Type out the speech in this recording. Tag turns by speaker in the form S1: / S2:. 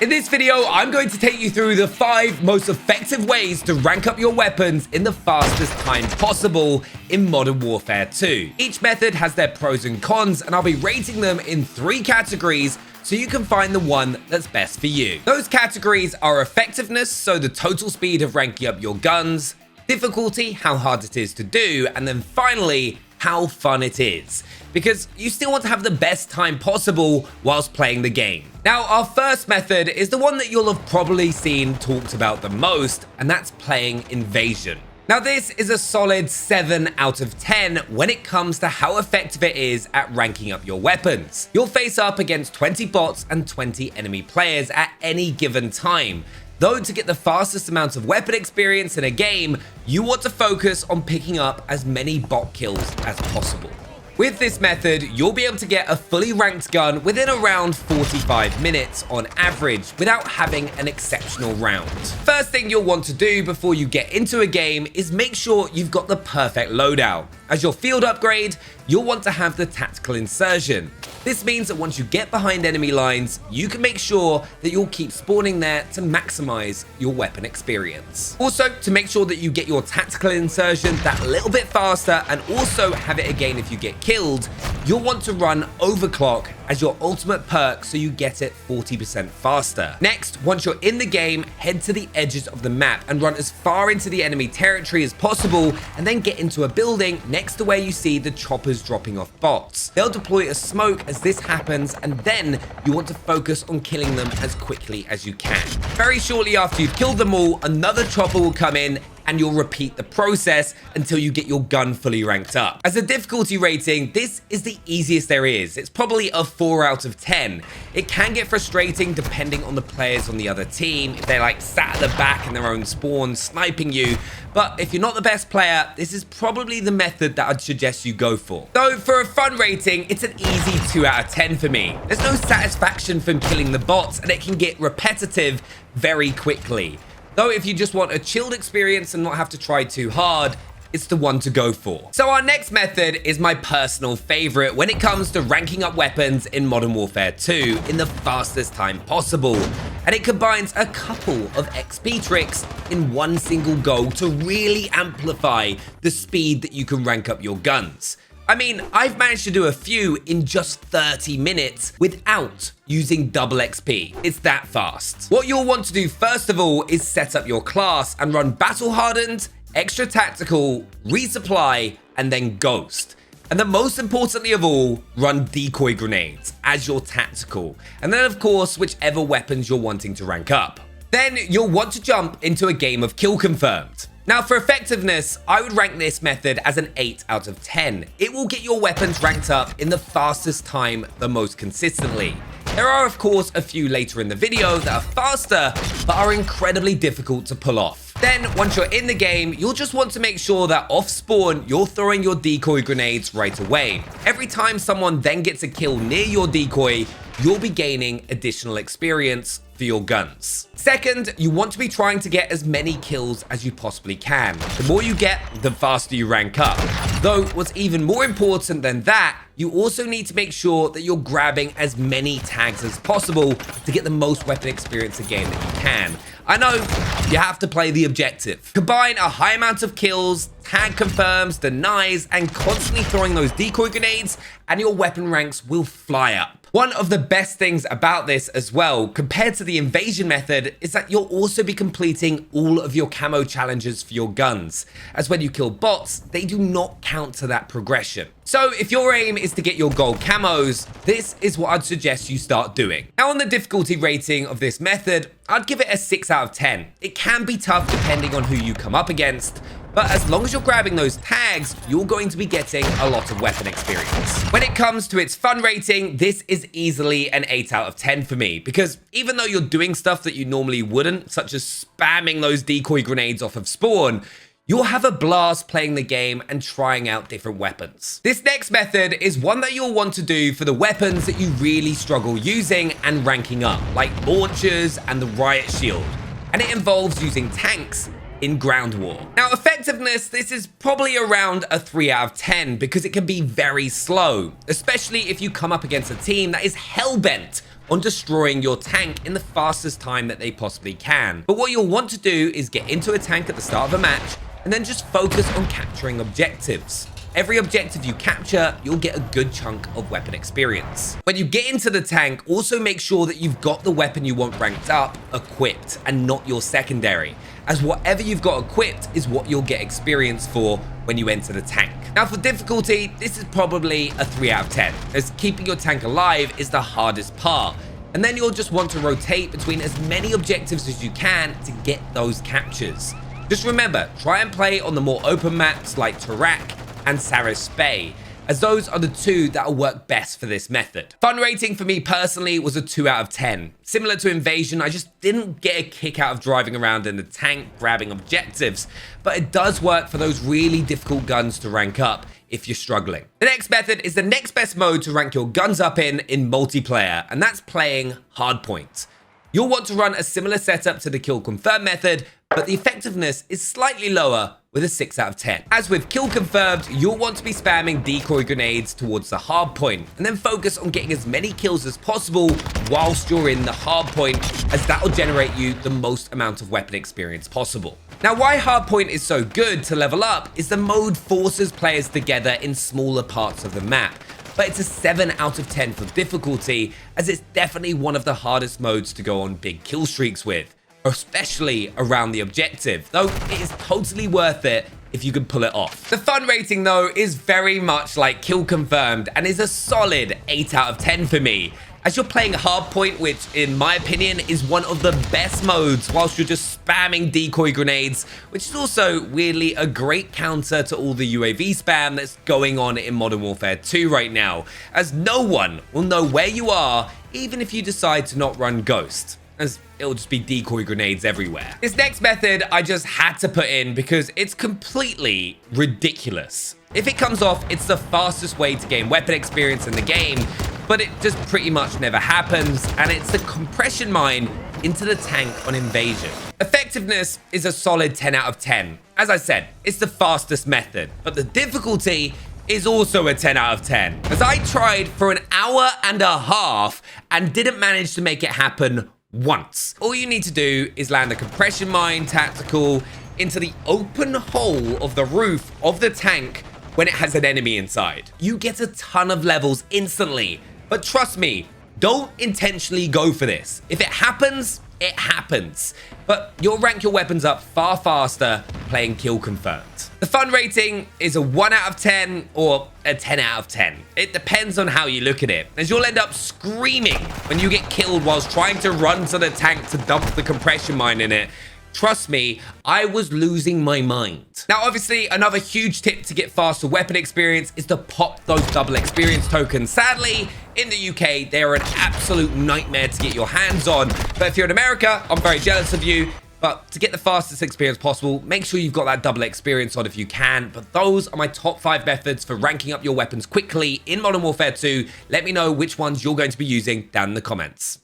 S1: In this video, I'm going to take you through the 5 most effective ways to rank up your weapons in the fastest time possible in Modern Warfare 2. Each method has their pros and cons, and I'll be rating them in 3 categories so you can find the one that's best for you. Those categories are effectiveness, so the total speed of ranking up your guns, difficulty, how hard it is to do, and then finally, how fun it is, because you still want to have the best time possible whilst playing the game. Now, our first method is the one that you'll have probably seen talked about the most, and that's playing Invasion. Now, this is a solid 7 out of 10 when it comes to how effective it is at ranking up your weapons. You'll face up against 20 bots and 20 enemy players at any given time. Though to get the fastest amount of weapon experience in a game, you want to focus on picking up as many bot kills as possible. With this method, you'll be able to get a fully ranked gun within around 45 minutes on average without having an exceptional round. First thing you'll want to do before you get into a game is make sure you've got the perfect loadout. As your field upgrade, you'll want to have the tactical insertion. This means that once you get behind enemy lines, you can make sure that you'll keep spawning there to maximize your weapon experience. Also, to make sure that you get your tactical insertion that little bit faster and also have it again if you get killed, you'll want to run overclock as your ultimate perk so you get it 40% faster. Next, once you're in the game, head to the edges of the map and run as far into the enemy territory as possible, and then get into a building next to where you see the choppers dropping off bots. They'll deploy a smoke as this happens, and then you want to focus on killing them as quickly as you can. Very shortly after you've killed them all, another chopper will come in, and you'll repeat the process until you get your gun fully ranked up. As a difficulty rating, this is the easiest there is. It's probably a 4 out of 10. It can get frustrating depending on the players on the other team, if they're like sat at the back in their own spawn sniping you, but if you're not the best player, this is probably the method that I'd suggest you go for. Though for a fun rating, it's an easy 2 out of 10 for me. There's no satisfaction from killing the bots, and it can get repetitive very quickly. Though if you just want a chilled experience and not have to try too hard, it's the one to go for. So our next method is my personal favorite when it comes to ranking up weapons in Modern Warfare 2 in the fastest time possible. And it combines a couple of XP tricks in one single goal to really amplify the speed that you can rank up your guns. I mean, I've managed to do a few in just 30 minutes without using double XP. It's that fast. What you'll want to do first of all is set up your class and run Battle Hardened, Extra Tactical, Resupply, and then Ghost. And then most importantly of all, run Decoy Grenades as your tactical. And then of course, whichever weapons you're wanting to rank up. Then you'll want to jump into a game of Kill Confirmed. Now for effectiveness, I would rank this method as an 8 out of 10. It will get your weapons ranked up in the fastest time the most consistently. There are of course a few later in the video that are faster, but are incredibly difficult to pull off. Then once you're in the game, you'll just want to make sure that off spawn, you're throwing your decoy grenades right away. Every time someone then gets a kill near your decoy, you'll be gaining additional experience for your guns. Second, you want to be trying to get as many kills as you possibly can. The more you get, the faster you rank up. Though what's even more important than that, you also need to make sure that you're grabbing as many tags as possible to get the most weapon experience again that you can. I know, you have to play the objective. Combine a high amount of kills, tag confirms, denies, and constantly throwing those decoy grenades, and your weapon ranks will fly up. One of the best things about this as well, compared to the invasion method, is that you'll also be completing all of your camo challenges for your guns, as when you kill bots, they do not count to that progression. So if your aim is to get your gold camos, this is what I'd suggest you start doing. Now on the difficulty rating of this method, I'd give it a 6 out of 10. It can be tough depending on who you come up against, but as long as you're grabbing those tags, you're going to be getting a lot of weapon experience. When it comes to its fun rating, this is easily an 8 out of 10 for me, because even though you're doing stuff that you normally wouldn't, such as spamming those decoy grenades off of spawn, you'll have a blast playing the game and trying out different weapons. This next method is one that you'll want to do for the weapons that you really struggle using and ranking up, like launchers and the riot shield. And it involves using tanks in ground war. Now, effectiveness, this is probably around a 3 out of 10 because it can be very slow, especially if you come up against a team that is hell-bent on destroying your tank in the fastest time that they possibly can. But what you'll want to do is get into a tank at the start of a match and then just focus on capturing objectives. Every objective you capture, you'll get a good chunk of weapon experience. When you get into the tank, also make sure that you've got the weapon you want ranked up equipped and not your secondary, as whatever you've got equipped is what you'll get experience for when you enter the tank. Now for difficulty, this is probably a 3 out of 10, as keeping your tank alive is the hardest part. And then you'll just want to rotate between as many objectives as you can to get those captures. Just remember, try and play on the more open maps like Tarak and Saris Bay, as those are the two that will work best for this method. Fun rating for me personally was a 2 out of 10. Similar to Invasion, I just didn't get a kick out of driving around in the tank grabbing objectives, but it does work for those really difficult guns to rank up if you're struggling. The next method is the next best mode to rank your guns up in multiplayer, and that's playing hardpoint. You'll want to run a similar setup to the kill confirm method, but the effectiveness is slightly lower with a 6 out of 10. As with kill confirmed, you'll want to be spamming decoy grenades towards the hard point and then focus on getting as many kills as possible whilst you're in the hard point, as that will generate you the most amount of weapon experience possible. Now, why hardpoint is so good to level up is the mode forces players together in smaller parts of the map, but it's a 7 out of 10 for difficulty, as it's definitely one of the hardest modes to go on big kill streaks with, especially around the objective, though it is totally worth it if you can pull it off. The fun rating though is very much like kill confirmed and is a solid 8 out of 10 for me, as you're playing hardpoint, which in my opinion is one of the best modes whilst you're just spamming decoy grenades, which is also weirdly a great counter to all the UAV spam that's going on in Modern Warfare 2 right now, as no one will know where you are even if you decide to not run Ghost, as it'll just be decoy grenades everywhere. This next method I just had to put in because it's completely ridiculous. If it comes off, it's the fastest way to gain weapon experience in the game, but it just pretty much never happens, and it's the compression mine into the tank on Invasion. Effectiveness is a solid 10 out of 10. As I said, it's the fastest method, but the difficulty is also a 10 out of 10, as I tried for an hour and a half and didn't manage to make it happen once. All you need to do is land a compression mine tactical into the open hole of the roof of the tank when it has an enemy inside. You get a ton of levels instantly, but trust me, don't intentionally go for this. If it happens, it happens. But you'll rank your weapons up far faster playing kill confirmed. The fun rating is a 1 out of 10 or a 10 out of 10. It depends on how you look at it, as you'll end up screaming when you get killed whilst trying to run to the tank to dump the compression mine in it. Trust me, I was losing my mind. Now, obviously, another huge tip to get faster weapon experience is to pop those double experience tokens. Sadly, in the UK, they are an absolute nightmare to get your hands on. But if you're in America, I'm very jealous of you. But to get the fastest experience possible, make sure you've got that double experience on if you can. But those are my top 5 methods for ranking up your weapons quickly in Modern Warfare 2. Let me know which ones you're going to be using down in the comments.